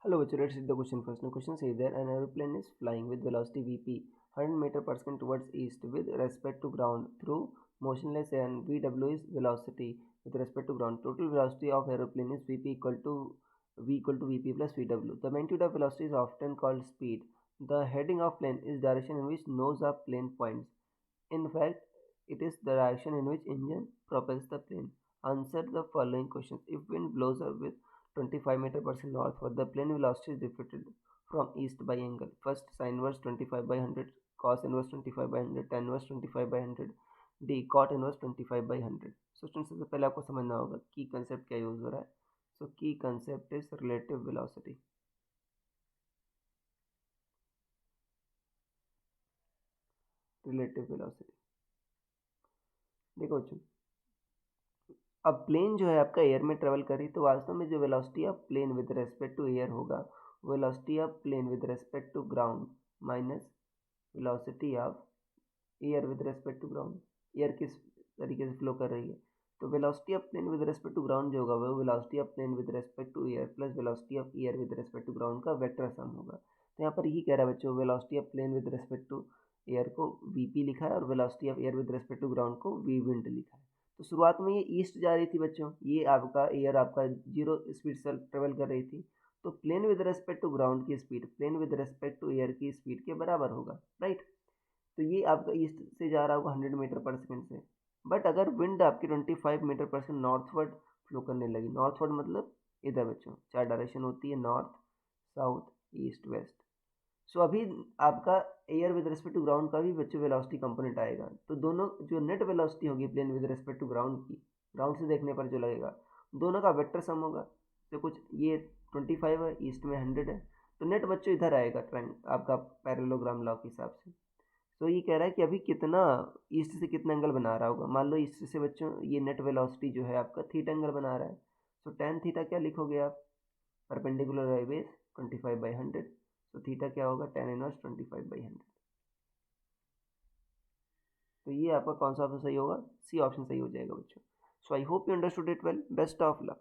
Hello, let's read the question first. The question says that an aeroplane is flying with velocity Vp 100 meter per second towards east with respect to ground through motionless, and Vw is velocity with respect to ground. Total velocity of aeroplane is Vp equal to Vp plus Vw. The magnitude of velocity is often called speed. The heading of plane is direction in which nose of plane points. In fact, it is the direction in which engine propels the plane. Answer the following questions. If wind blows up with 25 meter per second northward, the plane velocity is deflected from east by angle. First, sin inverse 25 by 100, cos inverse 25 by 100, tan inverse 25 by 100, d cot inverse 25 by 100. So student सबसे पहले आपको समझना होगा की concept क्या use हो रहा है. सो की concept is relative velocity. Relative velocity देखो बच्चों, अब प्लेन जो है आपका एयर में ट्रेवल कर रही, तो वास्तव में जो velocity of plane with respect to air होगा, velocity of plane with respect to ground minus velocity of air with respect to ground. Air किस तरीके से फ्लो कर रही है, तो velocity of plane with respect to ground जो होगा वो velocity of plane with respect to air plus velocity of air with respect to ground का वेक्टर सम होगा. तो यहाँ पर यही कह रहा है बच्चों, velocity of plane with respect to air को वीपी लिखा है और velocity of air with respect to ground को वी विंड लिखा है. तो शुरुआत में ये ईस्ट जा रही थी बच्चों, ये आपका एयर आपका जीरो स्पीड से ट्रेवल कर रही थी, तो plane with respect to ground की speed plane with respect to air की स्पीड के बराबर होगा, राइट. तो ये आपका ईस्ट से जा रहा होगा 100 मीटर पर सेकंड से. बट अगर विंड आपकी 25 मीटर पर सेकंड नॉर्थवर्ड फ्लो करने लगी, नॉर्थवर्ड मतलब इधर बच्चों, चार डायरेक्शन होती है, north south east west. So अभी आपका air with respect to ground का भी बच्चों वेलोसिटी कंपोनेंट आएगा, तो दोनों जो नेट वेलोसिटी होगी plane with respect to ground की, ग्राउंड से देखने पर जो लगेगा, दोनों का वेक्टर सम होगा. तो कुछ ये 25 है, ईस्ट में 100 है, तो नेट बच्चों इधर आएगा ट्रेंड आपका पैरेललोग्राम लॉ के हिसाब से. तो ये कह रहा है कि अभी कितना ईस्ट से कितना एंगल बना रहा होगा. मान लो ईस्ट से बच्चों ये नेट वेलोसिटी जो है आपका थीटा एंगल बना रहा है, सो टेन थीटा क्या लिखोगे आप, परपेंडिकुलर हाईवेज 25/100. तो थीटा क्या होगा, टेन इनवर्स 25/100. तो ये आपका कौन सा ऑप्शन सही होगा, सी ऑप्शन सही हो जाएगा बच्चों. So I hope you understood it well. Best of luck.